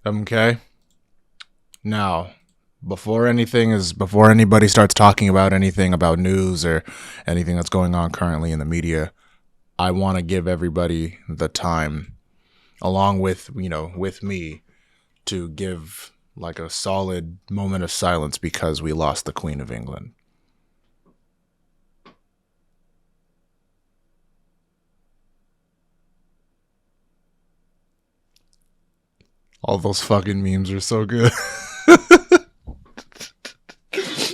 Okay. Now, before anybody starts talking about anything about news or anything that's going on currently in the media, I want to give everybody the time, along with, with me, to give like a solid moment of silence because we lost the Queen of England. All those fucking memes are so good.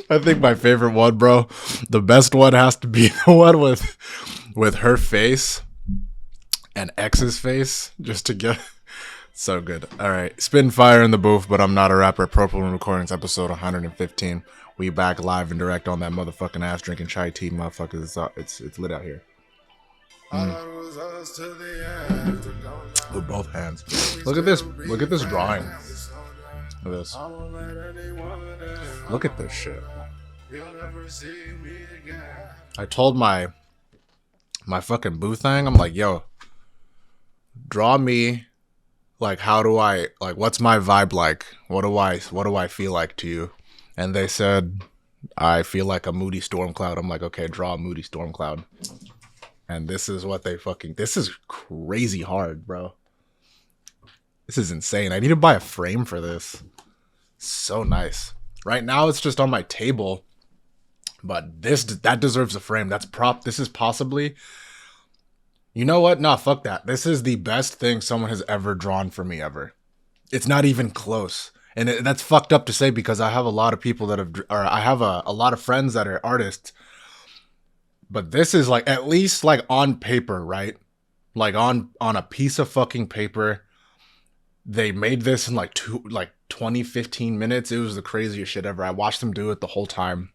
I think my favorite one, bro, the best one has to be the one with her face and X's face, just to get so good. All right, spin fire in the booth, but I'm not a rapper. Purple Room Recordingz, episode 115. We back live and direct on that motherfucking ass drinking chai tea, motherfuckers. It's lit out here. With both hands. Look at this. Look at this drawing. Look at this. Look at this shit. I told my fucking boo thing, I'm like, yo, draw me, like, how do I, like, what's my vibe like? What do I feel like to you? And they said, I feel like a moody storm cloud. I'm like, okay, draw a moody storm cloud. And this is what this is crazy hard, bro. This is insane. I need to buy a frame for this. So nice. Right now it's just on my table, but that deserves a frame. This is possibly, you know what? Nah, fuck that. This is the best thing someone has ever drawn for me ever. It's not even close. And that's fucked up to say because I have a lot of people I have a lot of friends that are artists. But this is like, at least like on paper, right? Like on a piece of fucking paper. They made this in like 20, 15 minutes. It was the craziest shit ever. I watched them do it the whole time.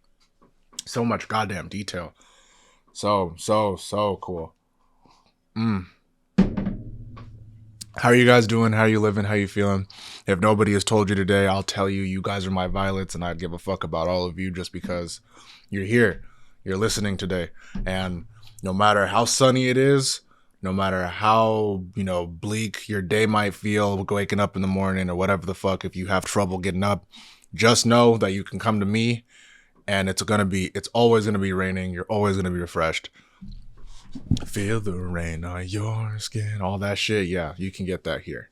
So much goddamn detail. So cool. How are you guys doing? How are you living? How are you feeling? If nobody has told you today, I'll tell you, you guys are my violets, and I'd give a fuck about all of you just because you're here. You're listening today. And no matter how sunny it is, no matter how, bleak your day might feel waking up in the morning or whatever the fuck, if you have trouble getting up, just know that you can come to me and it's always going to be raining. You're always going to be refreshed. Feel the rain on your skin, all that shit. Yeah, you can get that here.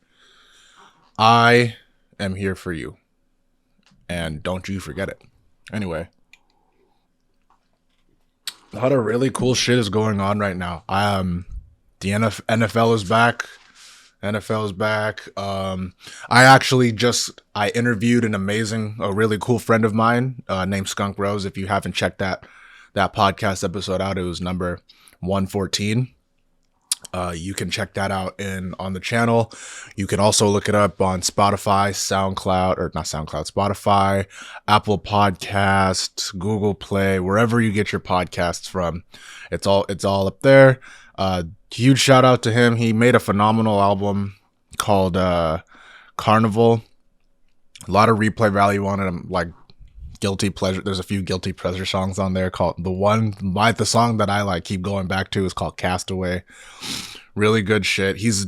I am here for you. And don't you forget it. Anyway. A lot of really cool shit is going on right now. The NFL is back. NFL is back. I interviewed a really cool friend of mine named Skunk Rose. If you haven't checked that podcast episode out, it was number 114. You can check that out on the channel. You can also look it up on Spotify, Spotify, Apple Podcasts, Google Play, wherever you get your podcasts from. It's all up there. Huge shout out to him. He made a phenomenal album called Carnival. A lot of replay value on it. Like guilty pleasure. There's a few guilty pleasure songs on there called the song that I like keep going back to is called Castaway. Really good shit. He's,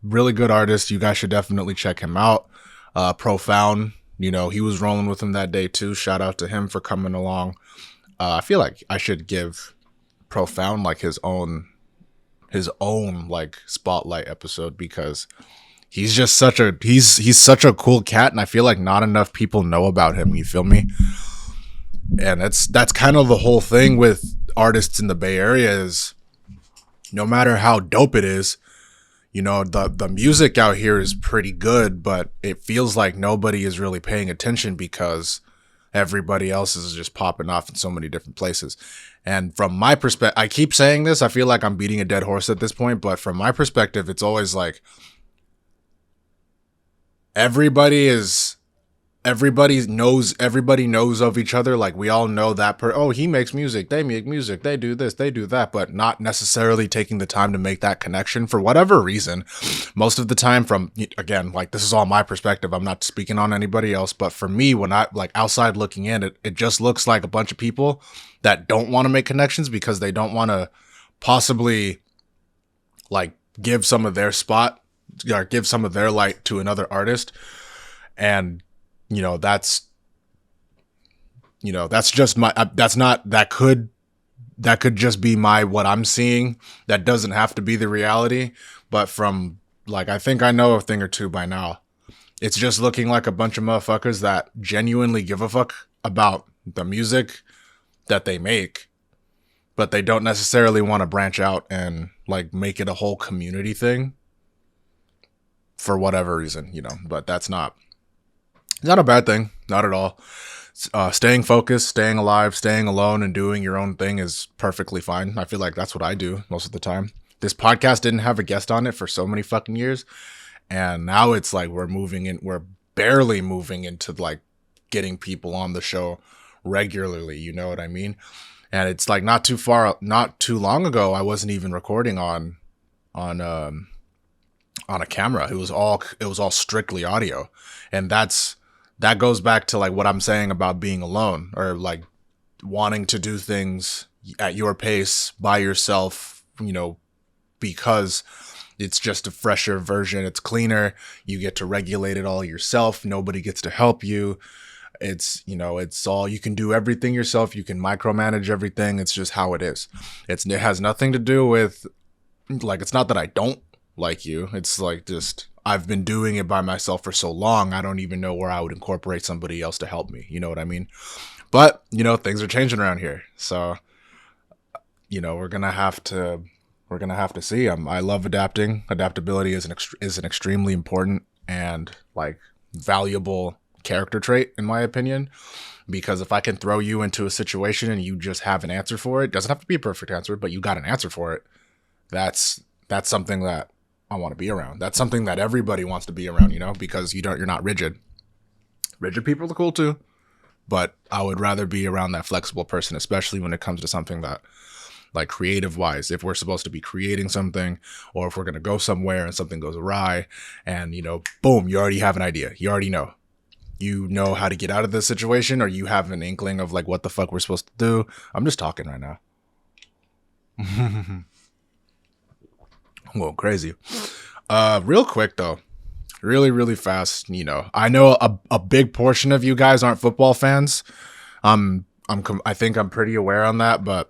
really good artist. You guys should definitely check him out. Profound, he was rolling with him that day too. Shout out to him for coming along. I feel like I should give Profound like his own like spotlight episode because he's just such a cool cat, and I feel like not enough people know about him. You feel me? And that's kind of the whole thing with artists in the Bay Area is no matter how dope it is, the music out here is pretty good, but it feels like nobody is really paying attention because everybody else is just popping off in so many different places. And from my perspective, I keep saying this, I feel like I'm beating a dead horse at this point, but from my perspective, it's always like everybody knows of each other. Like we all know that he makes music, they make music, they do this, they do that, but not necessarily taking the time to make that connection for whatever reason. Most of the time again, like this is all my perspective. I'm not speaking on anybody else, but for me, when I like outside looking in, it just looks like a bunch of people that don't want to make connections because they don't want to possibly like give some of their spot or give some of their light to another artist. And, that's just my, that could just be what I'm seeing. That doesn't have to be the reality. But from, like, I think I know a thing or two by now. It's just looking like a bunch of motherfuckers that genuinely give a fuck about the music that they make, but they don't necessarily want to branch out and, like, make it a whole community thing for whatever reason, but that's not a bad thing. Not at all. Staying focused, staying alive, staying alone, and doing your own thing is perfectly fine. I feel like that's what I do most of the time. This podcast didn't have a guest on it for so many fucking years. And now it's like we're barely moving into, like, getting people on the show regularly. You know what I mean? And it's like not too long ago, I wasn't even recording on a camera. It was all strictly audio. And that goes back to, like, what I'm saying about being alone, or, like, wanting to do things at your pace by yourself, because it's just a fresher version. It's cleaner. You get to regulate it all yourself. Nobody gets to help you. It's, it's all, you can do everything yourself. You can micromanage everything. It's just how it is. It has nothing to do with, like, it's not that I don't like you. It's like, just, I've been doing it by myself for so long. I don't even know where I would incorporate somebody else to help me. You know what I mean? But, things are changing around here. So, we're going to have to see. I love adapting. Adaptability is an extremely important and, like, valuable character trait, in my opinion, because if I can throw you into a situation and you just have an answer for it, doesn't have to be a perfect answer, but you got an answer for it. That's something that I want to be around. That's something that everybody wants to be around, because you're not rigid. Rigid people are cool too, but I would rather be around that flexible person, especially when it comes to something that, like, creative wise, if we're supposed to be creating something, or if we're going to go somewhere and something goes awry and, boom, you already have an idea. You already know. You know how to get out of this situation, or you have an inkling of, like, what the fuck we're supposed to do. I'm just talking right now. I'm going crazy. Real quick though, really, really fast. I know a big portion of you guys aren't football fans. I think I'm pretty aware on that, but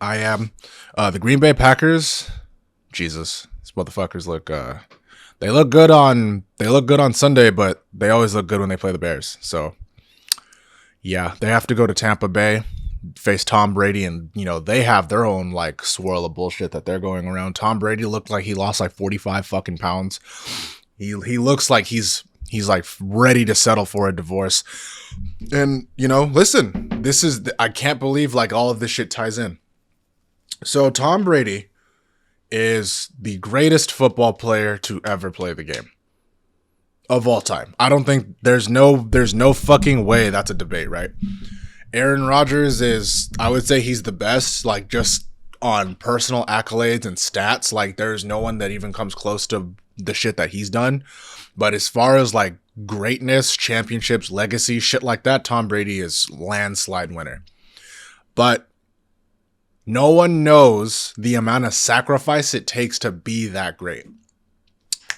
I am. The Green Bay Packers, Jesus, these motherfuckers they look good on Sunday, but they always look good when they play the Bears. So yeah, they have to go to Tampa Bay, face Tom Brady, and they have their own, like, swirl of bullshit that they're going around. Tom Brady looked like he lost like 45 fucking pounds. He looks like he's like ready to settle for a divorce. And listen, I can't believe, like, all of this shit ties in. So Tom Brady is the greatest football player to ever play the game of all time. I don't think there's no fucking way that's a debate, right? Aaron Rodgers is, I would say he's the best, like, just on personal accolades and stats. Like, there's no one that even comes close to the shit that he's done. But as far as, like, greatness, championships, legacy, shit like that, Tom Brady is landslide winner. But no one knows the amount of sacrifice it takes to be that great.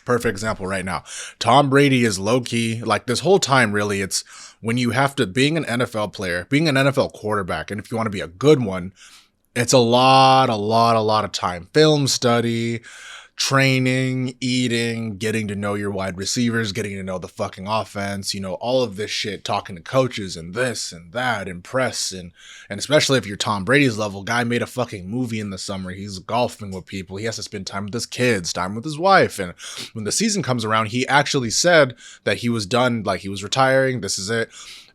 Perfect example right now. Tom Brady is low-key, like, this whole time, really, it's when you have to, being an NFL player, being an NFL quarterback, and if you want to be a good one, it's a lot of time. Film study, training, eating, getting to know your wide receivers, getting to know the fucking offense, all of this shit, talking to coaches and this and that, and press, and especially if you're Tom Brady's level, guy made a fucking movie in the summer. He's golfing with people. He has to spend time with his kids, time with his wife. And when the season comes around, he actually said that he was done, like, he was retiring. This is it.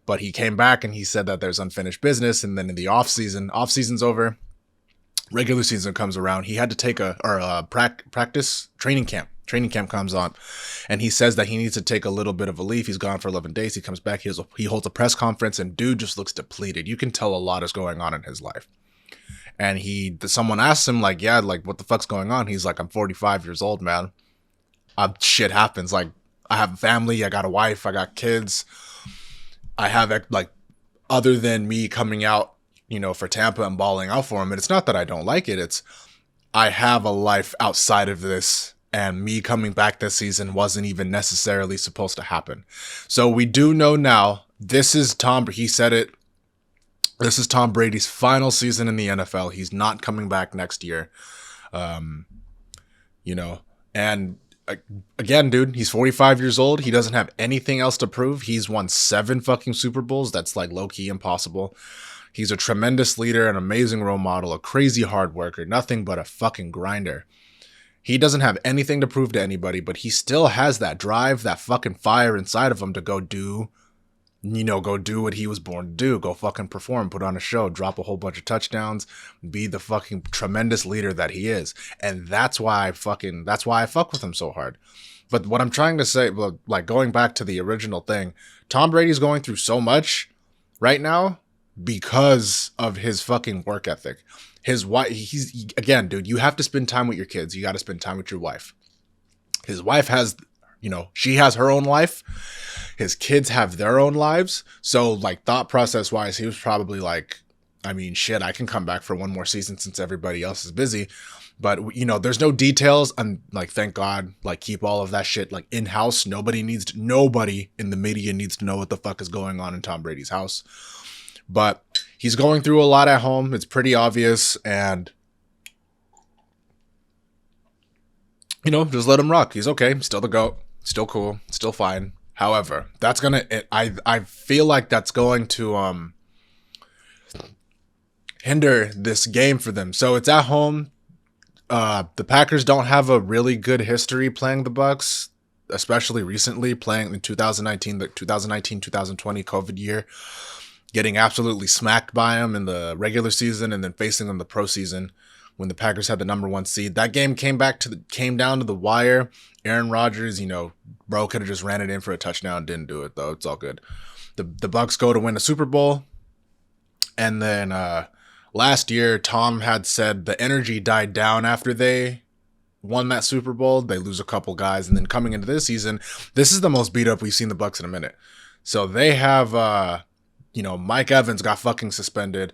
But he came back and he said that there's unfinished business. And then in the off-season's over, regular season comes around, he had to take a practice training camp. Training camp comes on, and he says that he needs to take a little bit of a leave. He's gone for 11 days. He comes back. He holds a press conference, and dude just looks depleted. You can tell a lot is going on in his life. And someone asks him, like, yeah, like, what the fuck's going on? He's like, I'm 45 years old, man. Shit happens. Like, I have a family. I got a wife. I got kids. I have, like, other than me coming out, for Tampa and balling out for him. And it's not that I don't like it. It's, I have a life outside of this, and me coming back this season wasn't even necessarily supposed to happen. So we do know now, this is Tom, he said it, this is Tom Brady's final season in the NFL. He's not coming back next year. You know, and again, dude, he's 45 years old. He doesn't have anything else to prove. He's won 7 fucking Super Bowls. That's like low-key impossible. He's a tremendous leader, an amazing role model, a crazy hard worker, nothing but a fucking grinder. He doesn't have anything to prove to anybody, but he still has that drive, that fucking fire inside of him to go do what he was born to do. Go fucking perform, put on a show, drop a whole bunch of touchdowns, be the fucking tremendous leader that he is. And that's why I fuck with him so hard. But what I'm trying to say, like going back to the original thing, Tom Brady's going through so much right now because of his fucking work ethic. His wife, again, dude, you have to spend time with your kids. You got to spend time with your wife. His wife has, she has her own life. His kids have their own lives. So like thought process wise, he was probably like, I mean, shit, I can come back for one more season since everybody else is busy. But, there's no details. And like, thank God, like keep all of that shit like in house. Nobody in the media needs to know what the fuck is going on in Tom Brady's house. But he's going through a lot at home. It's pretty obvious. And, just let him rock. He's okay. Still the GOAT. Still cool. Still fine. However, I feel like that's going to hinder this game for them. So it's at home. The Packers don't have a really good history playing the Bucs, especially recently, playing in 2019, the 2019-2020 COVID year, getting absolutely smacked by them in the regular season and then facing them the pro season when the Packers had the number 1 seed. That game came down to the wire. Aaron Rodgers, bro could have just ran it in for a touchdown. Didn't do it though. It's all good. The Bucs go to win the Super Bowl. And then last year, Tom had said the energy died down after they won that Super Bowl. They lose a couple guys. And then coming into this season, this is the most beat up we've seen the Bucs in a minute. So they have, Mike Evans got fucking suspended.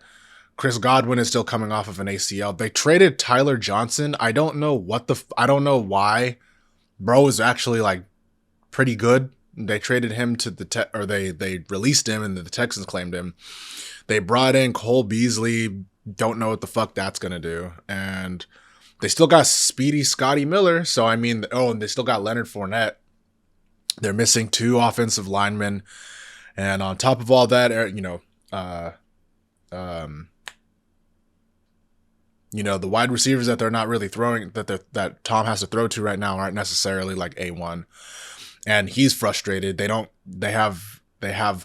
Chris Godwin is still coming off of an ACL. They traded Tyler Johnson. I don't know why. Bro is actually like pretty good. They traded him to they released him and the Texans claimed him. They brought in Cole Beasley. Don't know what the fuck that's going to do. And they still got speedy Scotty Miller. So, I mean, and they still got Leonard Fournette. They're missing 2 offensive linemen. And on top of all that, the wide receivers that they're not really throwing, that Tom has to throw to right now aren't necessarily like A1. And he's frustrated. They have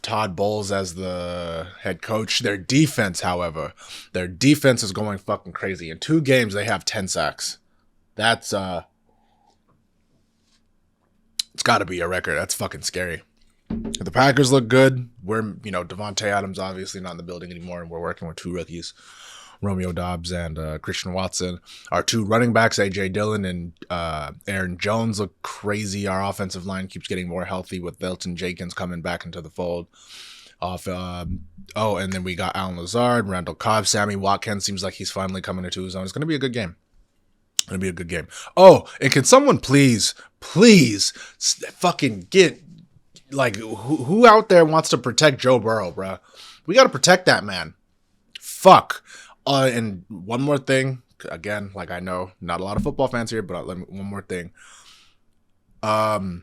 Todd Bowles as the head coach. Their defense, however, is going fucking crazy. In 2 games, they have 10 sacks. That's, it's gotta be a record. That's fucking scary. The Packers look good. We're, Devontae Adams obviously not in the building anymore, and we're working with 2 rookies. Romeo Doubs and Christian Watson. Our 2 running backs, A.J. Dillon and Aaron Jones, look crazy. Our offensive line keeps getting more healthy with Elton Jenkins coming back into the fold. And then we got Alan Lazard, Randall Cobb, Sammy Watkins. Seems like he's finally coming into his own. It's going to be a good game. Oh, and can someone please fucking get, like, who out there wants to protect Joe Burrow, bro? We got to protect that man. Fuck. And one more thing, again, like I know not a lot of football fans here, but one more thing. I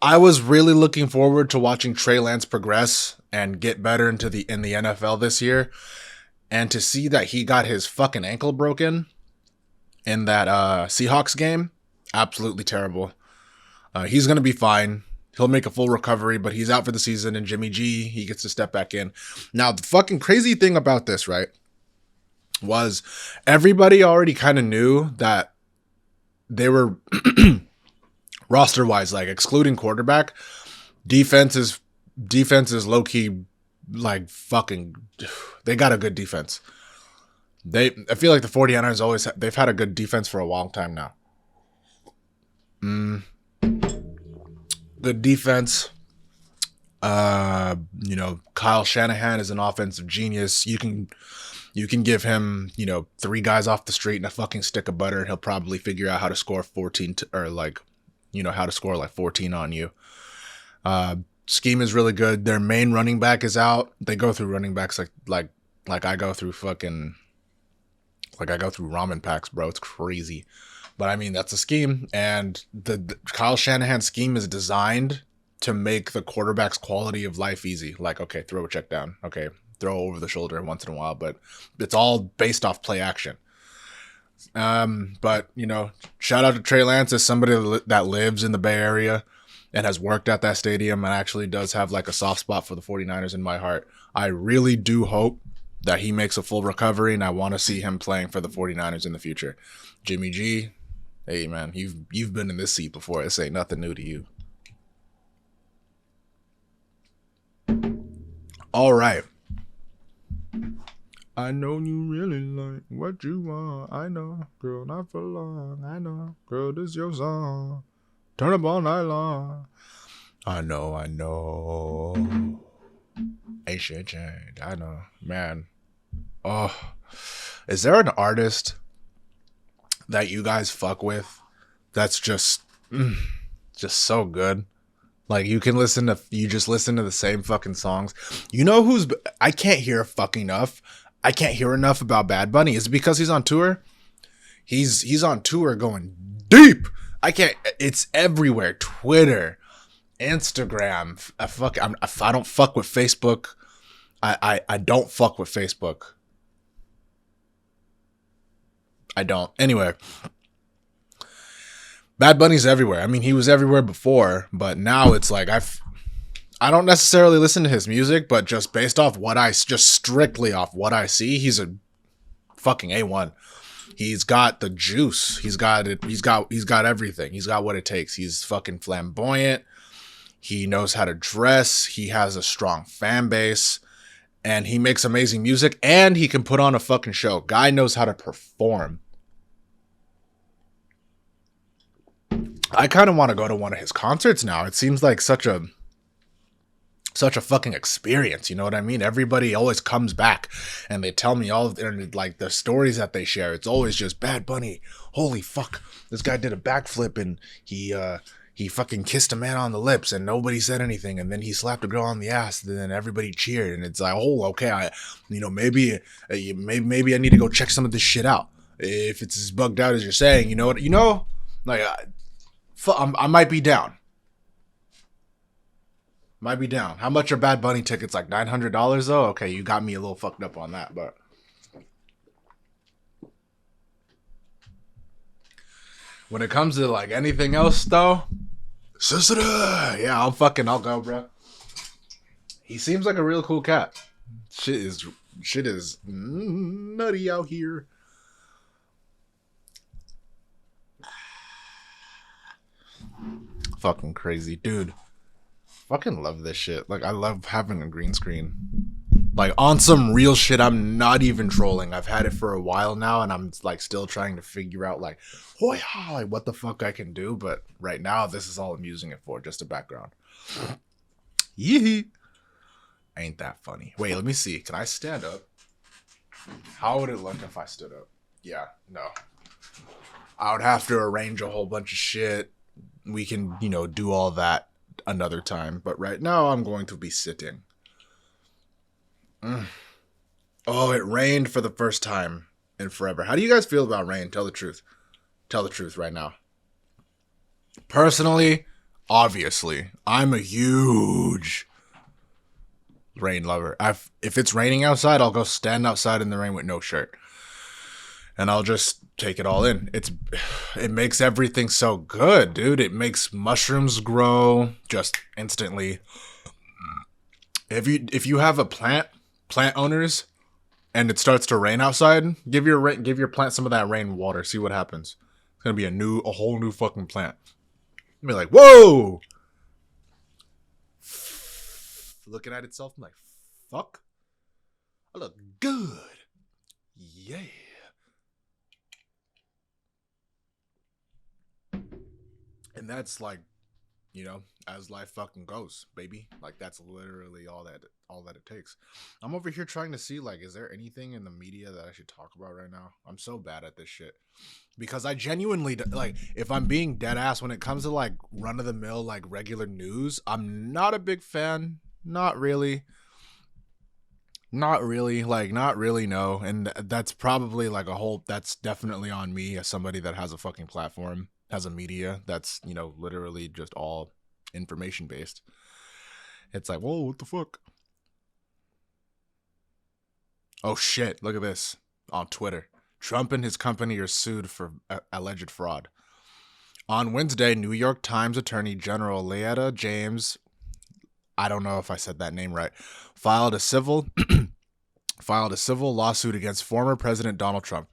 was really looking forward to watching Trey Lance progress and get better in the NFL this year, and to see that he got his fucking ankle broken in that Seahawks game, absolutely terrible. He's gonna be fine. He'll make a full recovery, but he's out for the season, and Jimmy G, he gets to step back in. Now, the fucking crazy thing about this, right, was everybody already kind of knew that they were, roster-wise, like, excluding quarterback, defense is low-key, like, fucking, they got a good defense. I feel like the 49ers they've had a good defense for a long time now. Good defense. Kyle Shanahan is an offensive genius. You You can give him, 3 guys off the street and a fucking stick of butter, and he'll probably figure out how to score 14 or like, how to score like 14 on you. Scheme is really good. Their main running back is out. They go through running backs like I go through ramen packs, bro. It's crazy. But I mean, that's a scheme, and the Kyle Shanahan scheme is designed to make the quarterback's quality of life easy. Like, okay, throw a check down. Okay, throw over the shoulder once in a while, but it's all based off play action. But shout out to Trey Lance as somebody that lives in the Bay Area and has worked at that stadium and actually does have like a soft spot for the 49ers in my heart. I really do hope that he makes a full recovery, and I want to see him playing for the 49ers in the future. Jimmy G, hey man, you've been in this seat before. This ain't nothing new to you. All right. I know you really like what you want. I know, girl, not for long. I know, girl, this your song. Turn up all night long. I know. Ain't shit changed. I know, man. Oh, is there an artist that you guys fuck with that's just so good? Like, you just listen to the same fucking songs. You know I can't hear enough. I can't hear enough about Bad Bunny. Is it because he's on tour? He's on tour going deep. It's everywhere. Twitter, Instagram. I don't fuck with Facebook. I don't fuck with Facebook. I don't. Anyway, Bad Bunny's everywhere. I mean, he was everywhere before, but now it's like I don't necessarily listen to his music, but just based off strictly off what I see, he's a fucking A1. He's got the juice. He's got it. He's got everything. He's got what it takes. He's fucking flamboyant. He knows how to dress. He has a strong fan base, and he makes amazing music, and he can put on a fucking show. Guy knows how to perform. I kind of want to go to one of his concerts now. It seems like such a fucking experience, you know what I mean? Everybody always comes back and they tell me all of the stories that they share. It's always just Bad Bunny. Holy fuck, this guy did a backflip and he fucking kissed a man on the lips and nobody said anything, and then he slapped a girl on the ass and then everybody cheered, and it's like, oh, okay, maybe I need to go check some of this shit out if it's as bugged out as you're saying. You know what? I might be down. How much are Bad Bunny tickets? Like $900 though? Okay, you got me a little fucked up on that, but when it comes to like anything else though, yeah, I'll go, bro. He seems like a real cool cat. Shit is nutty out here. Fucking crazy, dude. Fucking love this shit. Like, I love having a green screen. Like, on some real shit, I'm not even trolling. I've had it for a while now, and I'm like still trying to figure out like what the fuck I can do. But right now, this is all I'm using it for, just a background. Yee. Ain't that funny? Wait, let me see. Can I stand up? How would it look if I stood up? Yeah, no. I would have to arrange a whole bunch of shit. We can, do all that another time. But right now, I'm going to be sitting. Oh, it rained for the first time in forever. How do you guys feel about rain? Tell the truth. Tell the truth right now. Personally, obviously, I'm a huge rain lover. If it's raining outside, I'll go stand outside in the rain with no shirt. And I'll just take it all in. It makes everything so good, dude. It makes mushrooms grow just instantly. If you have a plant owners, and it starts to rain outside, give your plant some of that rain water. See what happens. It's gonna be a whole new fucking plant. You'll be like, whoa! Looking at itself, I'm like, fuck. I look good. Yeah. And that's like you know, as life fucking goes, baby. Like that's literally all that it takes. I'm over here trying to see like, is there anything in the media that I should talk about right now? I'm so bad at this shit because I genuinely like, if I'm being dead ass when it comes to like run of the mill like regular news, I'm not a big fan. Not really. Not really, like, not really, no. And that's probably like that's definitely on me as somebody that has a fucking platform, has a media that's, you know, literally just all information based. It's like, whoa, what the fuck? Oh shit, look at this on Twitter. Trump and his company are sued for alleged fraud. On Wednesday, New York Times Attorney General Leetta James, I don't know if I said that name right, filed a civil lawsuit against former President Donald Trump,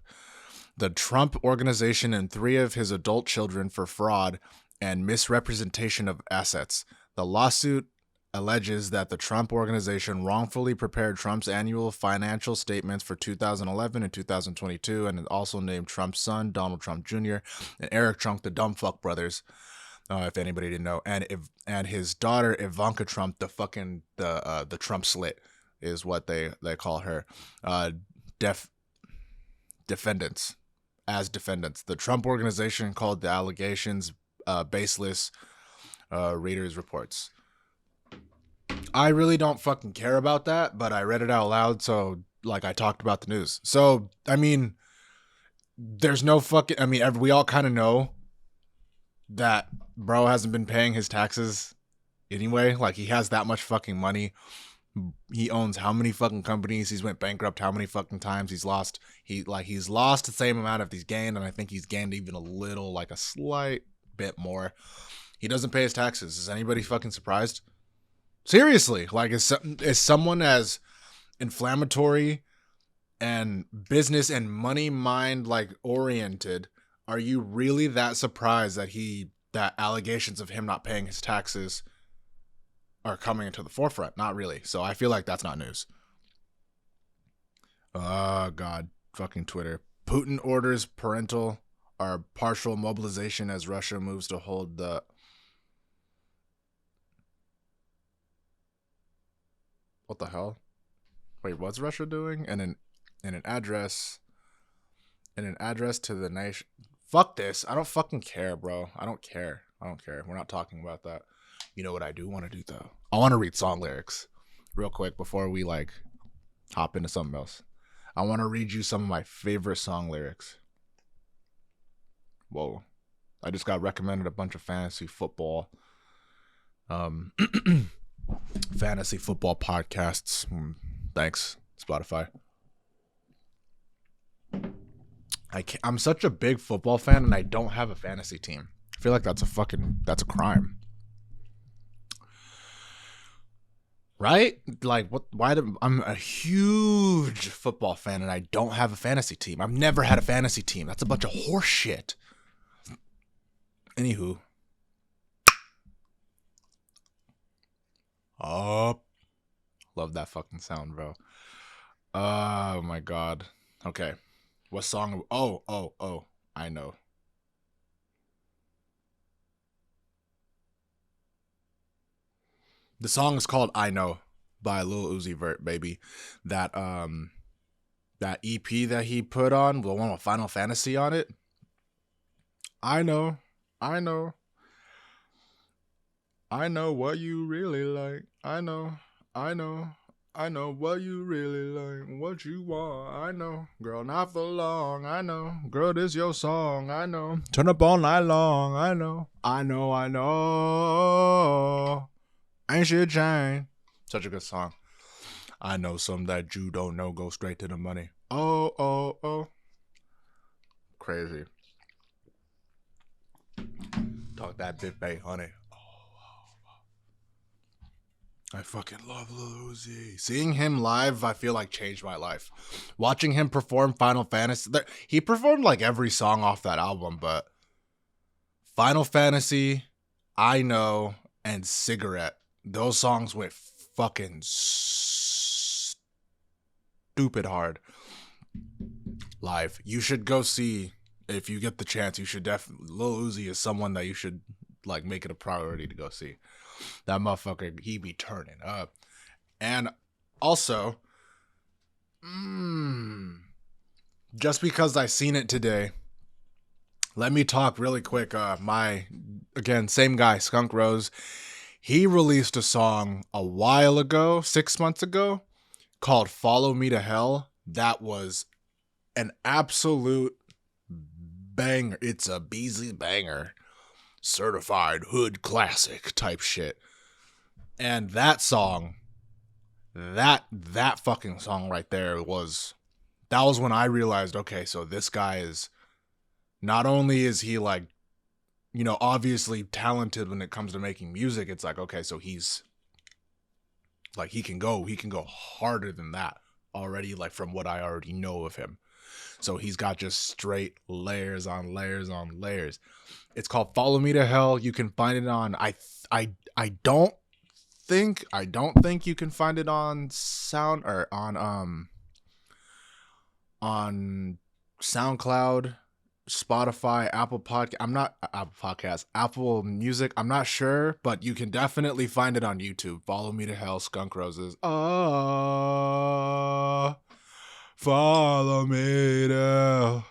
the Trump Organization, and 3 of his adult children for fraud and misrepresentation of assets. The lawsuit alleges that the Trump Organization wrongfully prepared Trump's annual financial statements for 2011 and 2022, and it also named Trump's son, Donald Trump Jr., and Eric Trump, the dumb fuck brothers, if anybody didn't know, and his daughter Ivanka Trump, the Trump slit is what they call her, defendants. As defendants, the Trump Organization called the allegations baseless. Readers reports. I really don't fucking care about that, but I read it out loud, so like I talked about the news. So I mean, there's no fucking. I mean, we all kind of know that bro hasn't been paying his taxes anyway. Like he has that much fucking money. He owns how many fucking companies? He's went bankrupt how many fucking times? He's lost the same amount of he's gained, and I think he's gained even a little, like a slight bit more. He doesn't pay his taxes. Is anybody fucking surprised? Seriously, like is someone as inflammatory and business and money mind like oriented, are you really that surprised that allegations of him not paying his taxes are coming into the forefront? Not really. So I feel like that's not news. Oh God, fucking Twitter. Putin orders parental or partial mobilization as Russia moves to hold the. What the hell? Wait, what's Russia doing? In an address to the nation. Fuck this. I don't fucking care, bro. I don't care. We're not talking about that. You know what I do want to do though? I want to read song lyrics real quick before we like hop into something else. I want to read you some of my favorite song lyrics. Whoa. I just got recommended a bunch of fantasy football fantasy football podcasts. Thanks, Spotify. I'm such a big football fan and I don't have a fantasy team. I feel like that's a crime. Right? Like what? I'm a huge football fan and I don't have a fantasy team. I've never had a fantasy team. That's a bunch of horse shit. Anywho. Oh, love that fucking sound, bro. Oh my God. Okay. What song? Oh. I know. The song is called "I Know" by Lil Uzi Vert, baby. That EP that he put on, the one with Final Fantasy on it. I know what you really like. I know what you really like, what you want. I know, girl, not for long. I know, girl, this your song. I know, turn up all night long. I know. Ain't shit changed. Such a good song. I know some that you don't know go straight to the money. Oh. Crazy. Talk that bit, babe, honey. I fucking love Lil Uzi. Seeing him live, I feel like changed my life. Watching him perform Final Fantasy, he performed like every song off that album, but Final Fantasy, I Know, and Cigarette, those songs went fucking stupid hard live. You should go see, if you get the chance, you should definitely, Lil Uzi is someone that you should like make it a priority to go see. That motherfucker, he be turning up. And also, just because I seen it today, let me talk really quick. Again, same guy, Skunk Rose. He released a song a while ago, 6 months ago, called Follow Me to Hell. That was an absolute banger. It's a Beasley banger. Certified hood classic type shit. And that song, that fucking song right there that was when I realized, okay, so this guy is, not only is he like, you know, obviously talented when it comes to making music, it's like, okay, so he's like, he can go harder than that already, like from what I already know of him. So he's got just straight layers on layers on layers. It's called Follow Me to Hell. You can find it on, I don't think you can find it on Sound or on SoundCloud, Spotify, Apple Podcast. I'm not Apple Podcasts, Apple Music. I'm not sure, but you can definitely find it on YouTube. Follow Me to Hell, Skunk Roses. Follow me to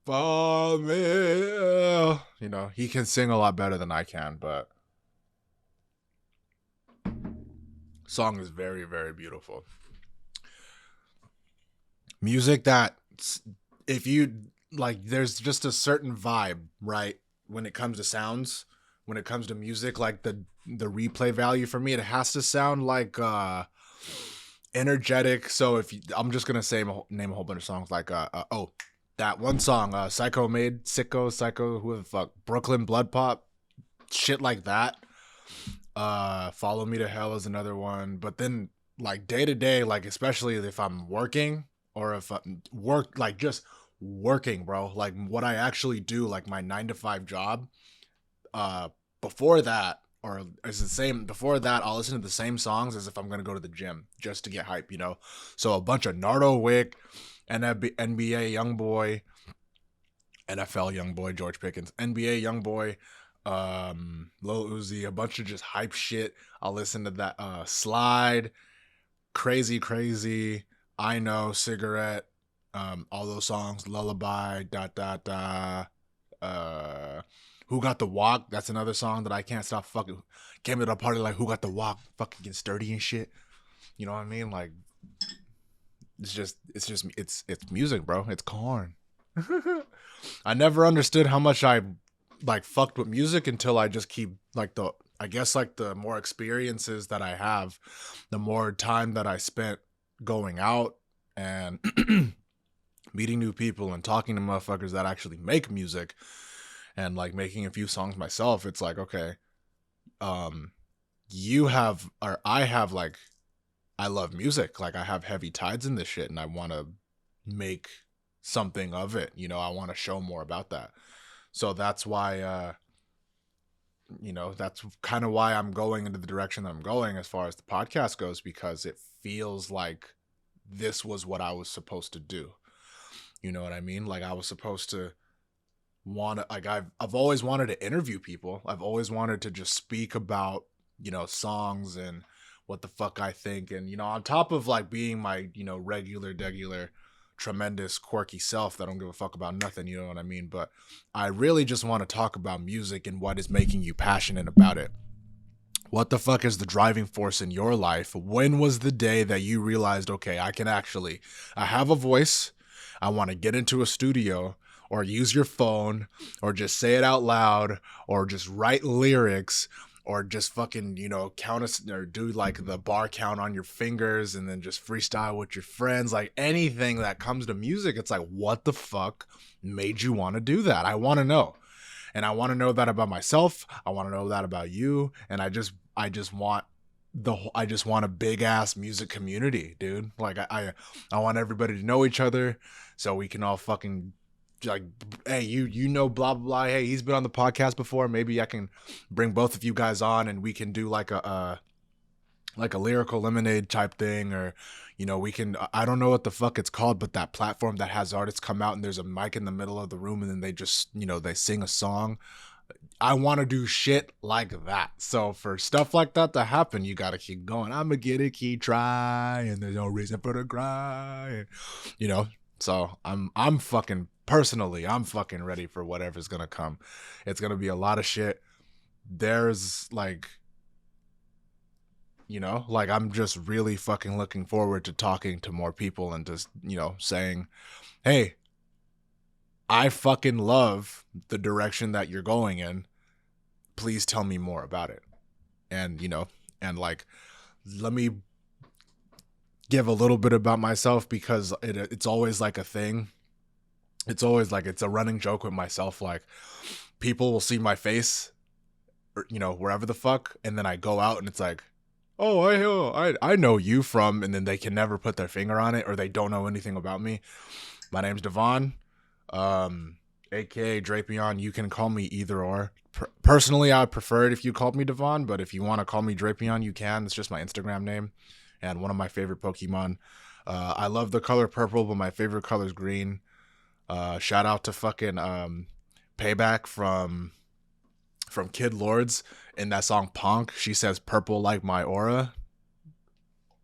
follow me. You know, he can sing a lot better than I can, but song is very, very beautiful. Music that, if you like, there's just a certain vibe, right? When it comes to sounds, when it comes to music, like the replay value for me, it has to sound like energetic. So I'm just gonna name a whole bunch of songs, like that one song, Psycho, who the fuck, Brooklyn Blood Pop, shit like that. Follow Me to Hell is another one. But then like day to day, like especially if I'm working, or if I work, like just working, bro, like what I actually do, like my 9-to-5 job, before that, or it's the same, before that, I'll listen to the same songs as if I'm going to go to the gym just to get hype, you know? So a bunch of Nardo Wick, NBA Youngboy, NFL Youngboy, George Pickens, NBA Youngboy, Lil Uzi, a bunch of just hype shit. I'll listen to that, Slide, Crazy, I Know, Cigarette, all those songs, Lullaby, Who Got the Walk? That's another song that I can't stop fucking. Came to the party like Who Got the Walk? Fucking get sturdy and shit. You know what I mean? Like, it's music, bro. It's corn. I never understood how much I like fucked with music until I just keep like the more experiences that I have, the more time that I spent going out and meeting new people and talking to motherfuckers that actually make music, and like making a few songs myself. It's like, okay, I love music. Like I have heavy tides in this shit and I want to make something of it. You know, I want to show more about that. So that's why, that's kind of why I'm going into the direction that I'm going as far as the podcast goes, because it feels like this was what I was supposed to do. You know what I mean? Like I was supposed to I've always wanted to interview people. I've always wanted to just speak about, songs and what the fuck I think. And, on top of like being my, regular, tremendous, quirky self that don't give a fuck about nothing, you know what I mean? But I really just want to talk about music and what is making you passionate about it. What the fuck is the driving force in your life? When was the day that you realized, okay, I have a voice. I want to get into a studio or use your phone or just say it out loud or just write lyrics or just fucking, count us or do like the bar count on your fingers and then just freestyle with your friends. Like anything that comes to music, it's like, what the fuck made you want to do that? I want to know. And I want to know that about myself. I want to know that about you. And I just want a big ass music community, dude. Like I want everybody to know each other so we can all fucking like, hey, blah blah blah. Hey, he's been on the podcast before. Maybe I can bring both of you guys on and we can do like a like a lyrical lemonade type thing, or you know, we can, I don't know what the fuck it's called, but that platform that has artists come out and there's a mic in the middle of the room and then they just, you know, they sing a song. I want to do shit like that. So for stuff like that to happen, you got to keep going. I'm gonna get it, keep trying. There's no reason for the grind, you know. So I'm fucking personally, I'm fucking ready for whatever's gonna come. It's gonna be a lot of shit. There's like, you know, like I'm just really fucking looking forward to talking to more people and just, you know, saying, hey, I fucking love the direction that you're going in. Please tell me more about it. And, you know, and like, let me give a little bit about myself, because it's always like a thing. It's always like, it's a running joke with myself. Like, people will see my face, or, you know, wherever the fuck. And then I go out and it's like, oh, I know you from, and then they can never put their finger on it, or they don't know anything about me. My name's Devon, aka Drapion. You can call me either or. Personally, I prefer it if you called me Devon, but if you want to call me Drapion, you can. It's just my Instagram name and one of my favorite Pokemon. I love the color purple, but my favorite color is green. Shout out to fucking Payback from Kid Lords in that song Punk. She says purple like my aura.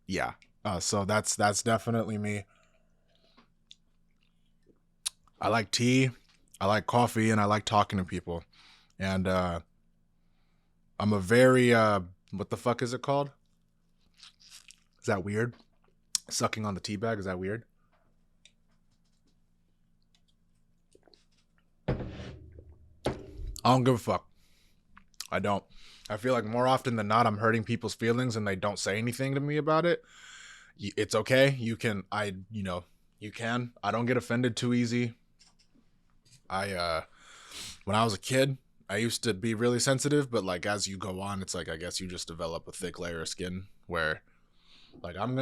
Yeah. So that's definitely me. I like tea, I like coffee, and I like talking to people. And I'm a very what the fuck is it called? Is that weird? Sucking on the tea bag, is that weird? I don't give a fuck. I don't. I feel like more often than not, I'm hurting people's feelings and they don't say anything to me about it. It's okay. You can, you can. I don't get offended too easy. When I was a kid, I used to be really sensitive, but like as you go on, it's like, I guess you just develop a thick layer of skin where like I'm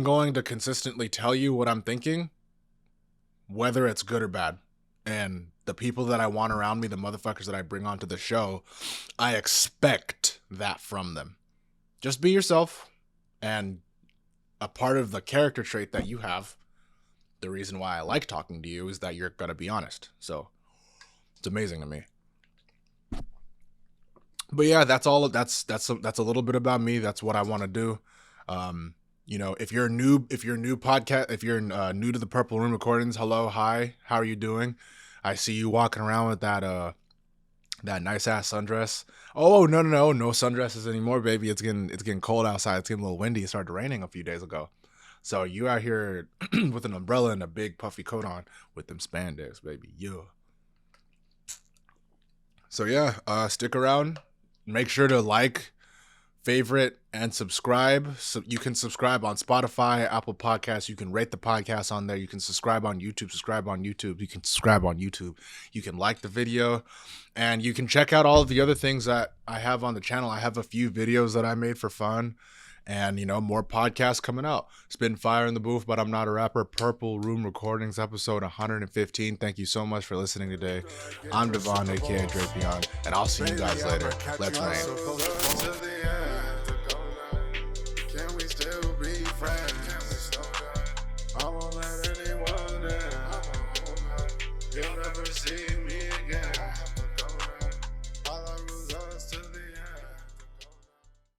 going to consistently tell you what I'm thinking, whether it's good or bad. And the people that I want around me, the motherfuckers that I bring onto the show, I expect that from them. Just be yourself. And a part of the character trait that you have, the reason why I like talking to you, is that you're going to be honest. So it's amazing to me. But yeah, that's all. That's a little bit about me. That's what I want to do. You know, if you're new podcast, if you're new to the Purple Room Recordings, hello, hi, how are you doing? I see you walking around with that nice ass sundress. Oh no sundresses anymore, baby. It's getting cold outside. It's getting a little windy. It started raining a few days ago, so you out here with an umbrella and a big puffy coat on with them spandex, baby. Yeah. So yeah, stick around. Make sure to like, favorite, and subscribe. So you can subscribe on Spotify, Apple Podcasts. You can rate the podcast on there. You can subscribe on YouTube. You can subscribe on YouTube. You can like the video, and you can check out all of the other things that I have on the channel. I have a few videos that I made for fun, and you know, more podcasts coming out. Spitting fire in the booth, but I'm not a rapper. Purple Room Recordings, episode 115. Thank you so much for listening today. I'm Devon, aka Drapion, and I'll see you guys later. Let's rain.